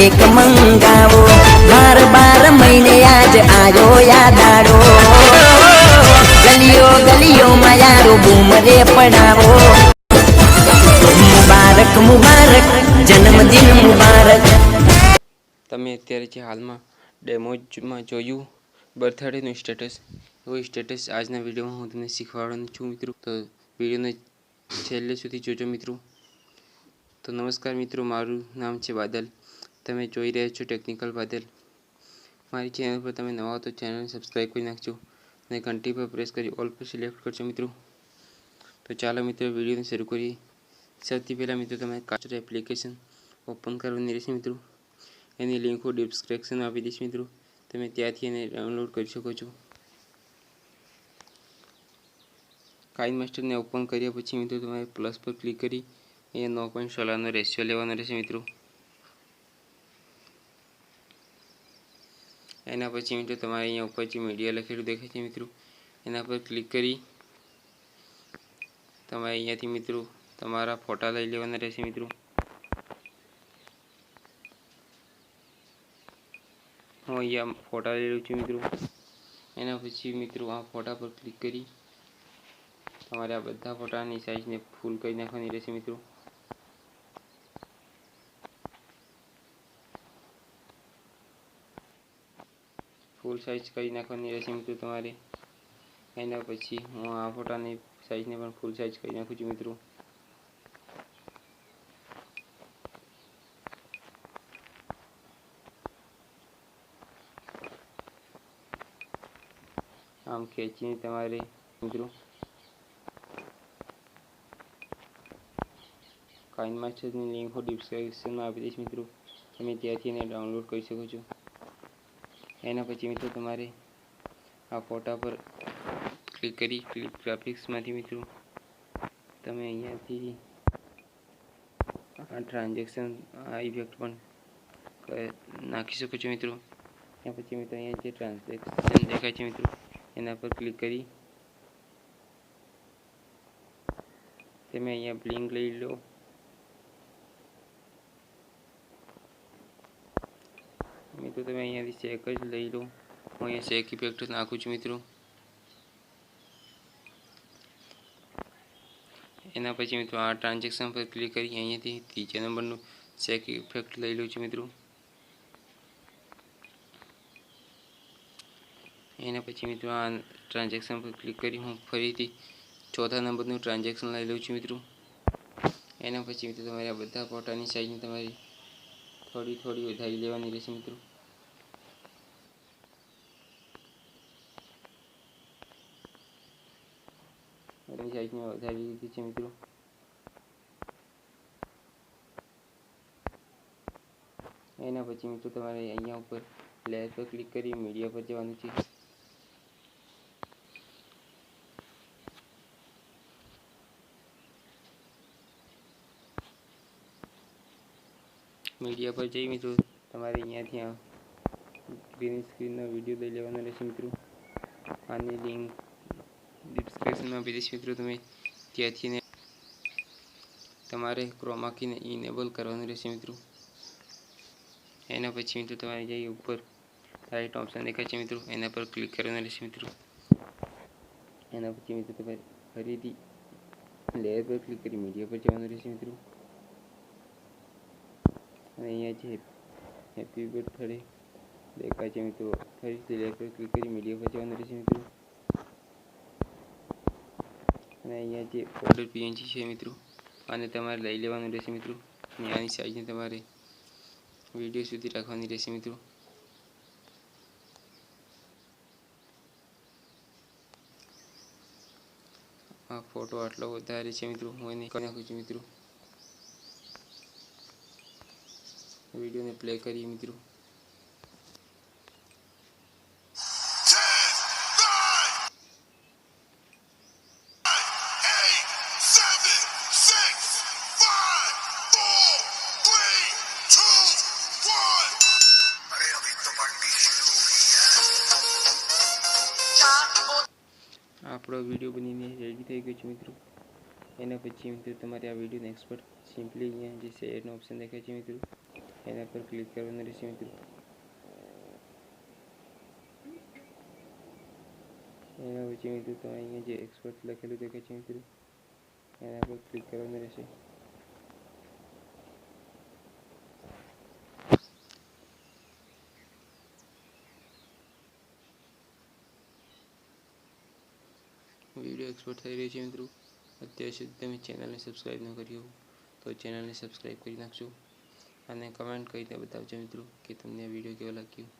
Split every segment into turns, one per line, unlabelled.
Cake मंगावो। बार बार महीने आज आयो याद आड़ो। गलियों गलियों में यारो बूम रे पड़ावो। मुबारक मुबारक जन्मदिन मुबारक।
તમે અત્યારે જે હાલમાં ડેમોમાં જોયું બર્થડેનું સ્ટેટસ, એવું સ્ટેટસ આજના વિડીયોમાં હું તમને શીખવાડવાનું છું મિત્રો. તો વિડીયોને છેલ્લે સુધી જોજો મિત્રો. તો નમસ્કાર મિત્રો, મારું નામ છે બાદલ. તમે જોઈ રહ્યા છો ટેકનિકલ બાદલ. મારી ચેનલ પર તમે નવા હો તો ચેનલને સબસ્ક્રાઈબ કરી નાખજો અને ઘંટી પર પ્રેસ કરી ઓલ પર સિલેક્ટ કરજો મિત્રો. તો ચાલો મિત્રો વિડીયોને શરૂ કરીએ. સૌથી પહેલાં મિત્રો તમે કાસ્ટર એપ્લિકેશન ઓપન કરવાની રહેશે મિત્રો. એની લિંક હું ડિસ્ક્રિપ્શનમાં આપી દઈશ મિત્રો. તમે ત્યાંથી એને ડાઉનલોડ કરી શકો છો. કાઇનમાસ્ટરને ઓપન કર્યા પછી મિત્રો તમારે પ્લસ પર ક્લિક કરી અહીંયા 9.16નો રેશિયો લેવાનો રહેશે મિત્રો. એના પછી મિત્રો તમારે અહીંયા ઉપર જે મીડિયા લખેલું દેખાય છે મિત્રો, એના પર ક્લિક કરી તમારે અહીંયાથી મિત્રો તમારા ફોટા લઈ લેવાના રહેશે મિત્રો. હું અહીંયા ફોટા લઈ લઉં છું મિત્રો. એના પછી મિત્રો આ ફોટા પર ક્લિક કરી તમારે આ બધા ફોટાની સાઈઝને ફૂલ કરી નાખવાની રહેશે મિત્રો. ફૂલ સાઈઝ કરી નાખવાની રહેશે મિત્રો તમારે. એના પછી હું આ ફોટાની સાઈઝને પણ ફૂલ સાઈઝ કરી નાખું છું મિત્રો. આમ ખેંચીને તમારે મિત્રો કાઇનમાસ્ટરની લિંક હું ડિસ્ક્રિપ્શનમાં આપી દઈશ મિત્રો. તમે ત્યાંથી એને ડાઉનલોડ કરી શકો છો. એના પછી મિત્રો તમારે આ ફોટા પર ક્લિક કરી ક્લિપ ગ્રાફિક્સમાંથી મિત્રો તમે અહીંયાથી આ ટ્રાન્ઝેક્શન આ ઇફેક્ટ પણ નાખી શકો છો મિત્રો. એના પછી મિત્રો અહીંયા જે ટ્રાન્ઝેક્શન દેખાય છે મિત્રો એના પર ક્લિક કરી તમે અહીંયા બ્લિંક લઈ લો. મિત્રો તમે અહીંયાથી શેક જ લઈ લો. હું અહીંયા શેક ઇફેક્ટ નાખું છું મિત્રો. એના પછી મિત્રો આ ટ્રાન્ઝેક્શન પર ક્લિક કરી અહીંયાથી ત્રીજા નંબરનું શેક ઇફેક્ટ લઈ લઉં છું મિત્રો. એના પછી મિત્રો આ ટ્રાન્ઝેક્શન પર ક્લિક કરી હું ફરીથી ચોથા નંબરનું ટ્રાન્ઝેક્શન લઈ લઉં છું મિત્રો. એના પછી મિત્રો તમારે આ બધા ફોટાની સાઈઝને તમારી થોડી થોડી વધારી લેવાની રહેશે મિત્રો. સાઈઝને વધારી લીધી છે મિત્રો. એના પછી મિત્રો તમારે અહીંયા ઉપર લેયર પર ક્લિક કરી મીડિયા પર જવાનું છે. મીડિયા પર જઈ મિત્રો તમારે અહીંયાથી આ ગ્રીન સ્ક્રીનનો વિડીયો લઈ લેવાનો રહેશે મિત્રો. આની લિંક ડિસ્ક્રિપ્શનમાં આપી દઈશ મિત્રો. તમે ત્યાંથી તમારે ક્રોમા કીને ઇનેબલ કરવાનું રહેશે મિત્રો. એના પછી મિત્રો તમારે જઈ ઉપર રાઈટ ઓપ્શન દેખાય છે મિત્રો, એના પર ક્લિક કરવાનું રહેશે મિત્રો. એના પછી મિત્રો તમારે ફરીથી લેયર પર ક્લિક કરી મીડિયા પર જવાનું રહેશે મિત્રો. અને અહીંયા છે હેપી બર્થડે દેખાય છે મિત્રો. ફરીથી લેયર પર ક્લિક કરી મીડિયા પર જવાનું રહેશે મિત્રો. અને અહીંયા જે ઓર્ડર પીએનજી છે મિત્રો આને તમારે લઈ લેવાનું રહેશે મિત્રો. અને આની સાઈઝને તમારે વિડીયો સુધી રાખવાની રહેશે મિત્રો. આ ફોટો આટલો વધારે છે મિત્રો, હું એને કરી નાખું છું મિત્રો. વિડીયોને પ્લે કરીએ મિત્રો. આપણો વિડીયો બનીને રેડી થઈ ગયો છે મિત્રો. એના પછી મિત્રો તમારે આ વિડીયોને એક્સપોર્ટ સિમ્પલી અહીંયા જે શેરનો ઓપ્શન દેખાય છે મિત્રો એના પર ક્લિક કરવાનું રહેશે મિત્રો. એના પછી મિત્રો તો અહીંયા જે એક્સપોર્ટ લખેલું દેખાય છે મિત્રો, એના પર ક્લિક કરવાનું રહેશે. વિડીયો એક્સપોર્ટ થઈ રહ્યો છે મિત્રો. અત્યાર સુધી તમે ચેનલને સબસ્ક્રાઈબ ન કરી હો તો ચેનલને સબસ્ક્રાઈબ કરી નાખજો અને કમેન્ટ કરીને બતાવજો મિત્રો કે તમને આ વિડીયો કેવો લાગ્યો.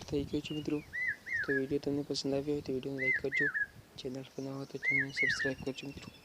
થઈ ગયો છે મિત્રો. તો વિડીયો તમને પસંદ આવ્યો હોય તો વિડીયોને લાઈક કરજો. ચેનલ પર નવા હોય તો ચેનલને સબસ્ક્રાઈબ કરજો મિત્રો.